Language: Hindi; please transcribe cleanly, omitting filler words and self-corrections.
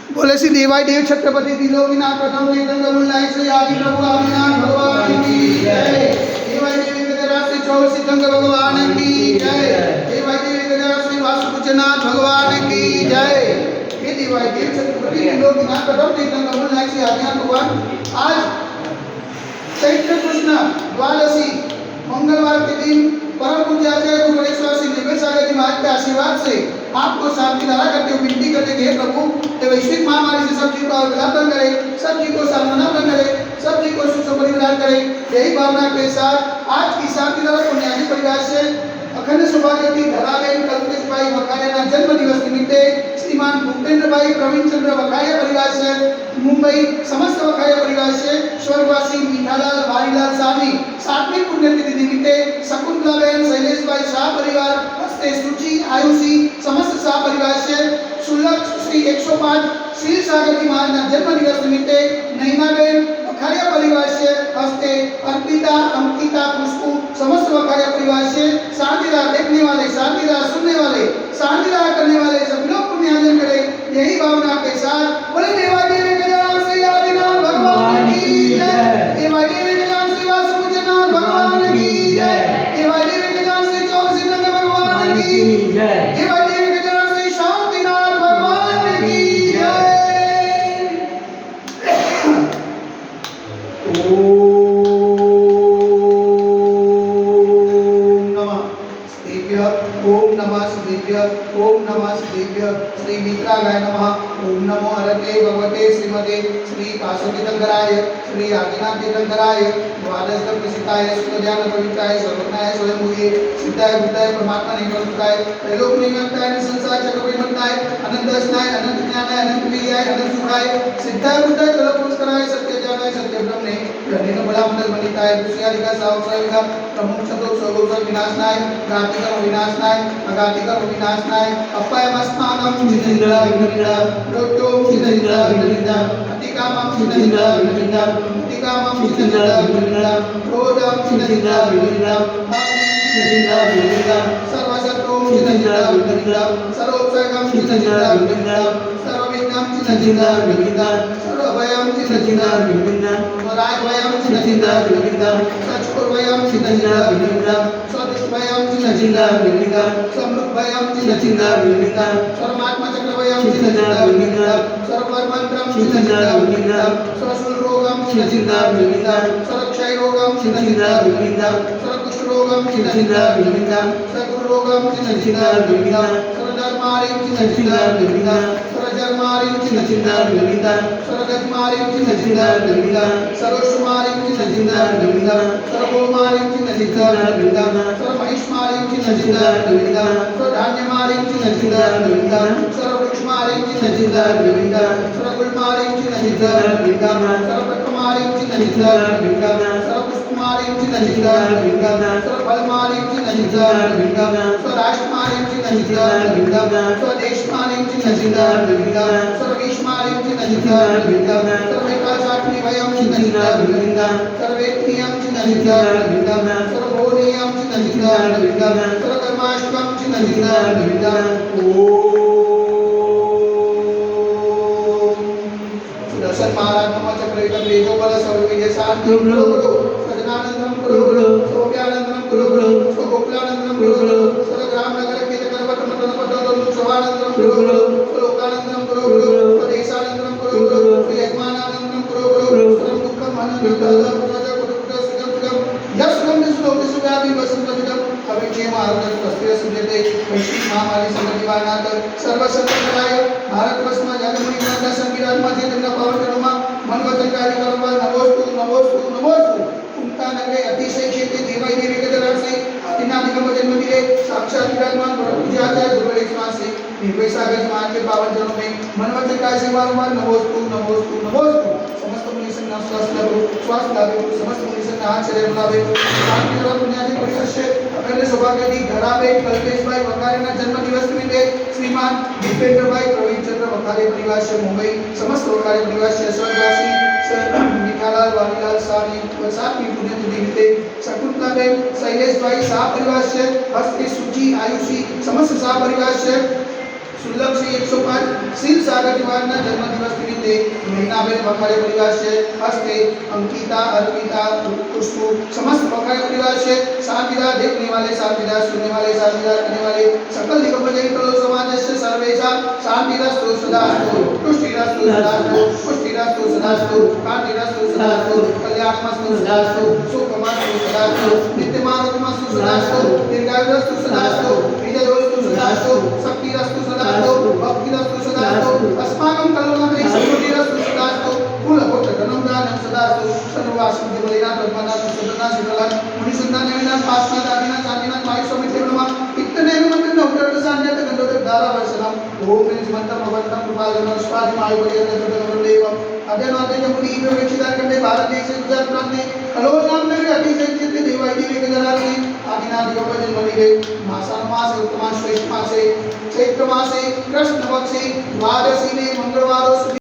बोले श्री देवाई देव छत्रपति त्रिलोकीनाथ प्रथम तीर्थंकर मुल्लाय श्री आदि प्रभु आदिनाथ भगवान की जय। देवाई देव गजराज श्री चौर सिद्धंकर भगवान की जय। देवाई देव गजराज श्री वासुपूज्यनाथ भगवान की जय। हे देवाई देव छत्रपति त्रिलोकीनाथ प्रथम तीर्थंकर मुल्लाय श्री आदिनाथ भगवान, आज चैत्र कृष्ण द्वादशी मंगलवार के दिन परम पूज्य आचार्य गुरु गणेशवासी निवेश सागर जी महाराज के आशीर्वाद से आपको शांति धारा करते हुए विनती करते हैं, हे प्रभु ये वैश्विक महामारी से सब चीज को अवलापन करे, सब चीज को सामना करे, सब चीज को सुख परिवार करे। यही भावना के साथ आज की शांति धारा पुण्याजी परिवार से अखंड सौभाग्यवती धराबेन कल्पेश भाई वखारिया जन्म दिवस निमित्ते श्रीमान भूपेंद्र भाई प्रवीण चंद्र वखारिया परिवार से मुंबई समस्त वखारिया परिवार से स्वर्गवासी मीठालाल वारीलाल साहनी 7वीं पुण्यतिथि निमित्ते शकुंतलाबेन शैलेश भाई शाह परिवार हस्ते सूची आयुषी समस्त शाह परिवार से सुलभ श्री 105 श्री सागर जी महाराज जन्म दिवस निमित्ते नैनाबेन वखारिया परिवार से हस्ते अर्पिता अंकिता पुष्पू समस्त वखारिया परिवार से शांतिदा देखने वाले, शांतिदा सुनने वाले, शांतिदा करने वाले सभी लोग पुण्यार्जन करें। यही भावना के साथ बोले देवाई देवी गजानन श्री आदिनाथ भगवान की जय। देवाई देवी गजानन श्री वासुपूज्यनाथ भगवान की जय। देवाई देवी गजानन श्री चौर सिद्धंकर भगवान की जय। देवाई देवी गजानन श्री शांतिनाथ भगवान की जय। ओम नमः शिवाय, ओम नमः शिवाय। श्री मित्रागाय नमः। ओम नमो हरते भगवते श्रीमते श्री काशतीर्थंकराय श्री आदिनाथ तीर्थंकराय द्वादश प्रसिद्धाय सुखज्ञान पवित्राय सर्वज्ञाय स्वयंभूये सिद्धाय बुद्धाय परमात्मा निगमताय त्रैलोक निगमताय संसार चक्रवर्तीताय अनंत स्नाय अनंत ज्ञानाय अनंत वीर्याय अनंत सुखाय सिद्धाय बुद्धाय त्रिलोकपुष्कराय सत्य ज्ञानाय सत्य ब्रह्मणे गणेन बला मंडल मणिताय दुष्यादिका सावसाविका प्रमुख चतुर स्वगोचर विनाशनाय घातिकर विनाशनाय अघातिकर विनाशनाय अपायमस्मानं चिन्तिता विनिता रोटोम चिन्तिता विनिता अतिकामं चिन्तिता विनिता अतिकामं चिन्तिता विनिता क्रोधं चिन्तिता विनिता चिन्तिता विनिता सर्वशत्रुं चिन्तिता विनिता सर्वोपसर्गं चिन्तिता विनिता सर्वविघ्नं चिन्तिता विनिता सर्वभयं चिन्तिता विनिता राजभयं चिन्तिता विनिता सचुर्भयं चिन्तिता विनिता स्वदुष्भयं चिन्तिता विनिता समृद्धभयं चिन्तिता विनिता सर्वात्मचक्रभयं चिन्तिता विनिता सर्वमन्त्रं चिन्तिता विनिता सर्वशूलरोगं चिन्तिता विनिता सर्वक्षयरोगं चिन्तिता विनिता सर्वकुष्ठरोगं चिन्तिता विनिता सर्वरोगं चिन्तिता विनिता सर्वधर्मारिं चिन्तिता विनिता सर्वजन्मारिं चिन्तिता विनिता सर्वगतिमारिं चिन्तिता विनिता सर्वशुमारिं चिन्तिता विनिता सर्वभौमारिं चिन्तिता विनिता सर्वमहिष्मारिं चिन्तिता विनिता सर्वधान्यमारिं चिन्तिता विनिता सर्ववृक्षमारिं चिन्तिता विनिता सर्वकुलमारिं चिन्तिता विनिता सर्वपत्रमारिं चिन्तिता विनिता सर्वपुष्पमारिं चिन्तिता विनिता सर्वफलमारिं चिन्तिता विनिता स्वराष्ट्रमारिं चिन्तिता विनिता स्वदेशमारिं चिन्तिता विनिता सर्वविश्वमारिं चिन्तिता विनिता सर्वैकाशाग्निभयं चिन्तिता विनिता सर्वेत्रियं चिन्तिता विनिता सर्वभोनियं चिन्तिता विनिता सर्वकर्माष्टकं चिन्तिता विनिता। सुदर्शन महाराज नमः चक्रयुगं वेदोबल सर्वविजय शांति गुरु सजनानंदं गुरु सोप्यानंदं गुरु स्वगोकुलानंदं गुरु सर्वग्राम नगर के चक्रवर्त मंडल पदोदम शोभानंदं गुरु लोकानंदं गुरु स्वदेशानंदं गुरु यजमानानंदं गुरु सर्व दुःखं मनोनिर्दोषं यस्वं विश्वोपि सुव्यापी वसंतविदं अविक्षेम आरोग्य स्वस्थ सुजते वैश्विक महामारी संगतिवानाथ सर्वसंकटाय भारतवर्षમાં જગમણી માતા સંવિરાજમાં જે તેમના પાવન કર્મમાં મન વચન કાર્ય કરવા નમોસ્તુ નમોસ્તુ નમોસ્તુ ઉમતા નગરે અતિશય ક્ષેત્રે દેવાઈ દેવી ગજરાજ से आदिनाथ निगम जन्म दिले साक्षात विराजमान पूज्याचार्य गुरुगणेशवास से निर्भय सागर महाराज के पावन चरणों में मन वचन कार्य से बारंबार नमोस्तु नमोस्तु नमोस्तु समस्त मुनिसन नाम स्वास्थ्य लाभे समस्त मुनिसन हाथ से बुलावे शांति और पुण्याजी परिवार से अखंड सौभाग्यवती धराबेन कल्पेश भाई वखारिया जन्म दिवस निमित्ते श्रीमान दीपेंद्र भाई प्रवीण चंद्र वखारिया परिवार से मुंबई समस्त वखारिया परिवार से स्वर्गवासी मीठालाल वारीलाल साहनी 7वीं पुण्यतिथि निमित्ते शकुंतलाबेन शैलेश भाई शाह परिवार से हस्ती सूची आयुषी समस्त शाह परिवार से સુલભ શ્રી 105 શીલ સાગર તિવારીના જન્મદિવસ નિમિત્તે મહિનાબેન વખારે પરિવાર છે હસ્તે અંકિતા અર્પિતા खुशबू समस्त पखारे परिवार से शांतिदा देखने वाले शांतिदा सुनने वाले शांतिदा करने वाले सकल दिग्गज कलो समाज से सर्वेशा शांतिरस्तु सदास्तु तुष्टिरस्तु सदास्तु पुष्टिरस्तु सदास्तु कांतिरस्तु सदास्तु कल्याणमस्तु सदास्तु सुखमस्तु सदास्तु नित्यमानंदमस्तु सदास्तु दीर्घायुरस्तु सदास्तु विजयोस्तु सदास्तु शक्तिरस्तु सदास्तु भक्तिरस्तु सदास्तु अस्माकं कल्पनामय सद्गुणिरस्तु सदास्तु कुलपुत्र गणोदानं सदास्तु सर्वासिद्धि बलिदान ब्रह्मदान सुदना शिवलान मुनिसुंदर नेविना पासना दादिना शांतिना माई समिति ब्रह्मा इतने मंत्र नवकर सान्यत गंधोदर धारा वर्षणम ओम मंत्र भवन्तम कृपालम स्वाधि माई बलिदान जगदम्बदेव अजनाते जमुनी विवेचिता कंडे भारत देश गुजरात प्रांते कलोनाम नगरी अतिशय देवाई देवी गजराते आदिनाथ योगजन मणिगे मासान मास उत्तमा श्रेष्ठ मासे चैत्र मासे कृष्ण पक्षे द्वादशी ने मंगल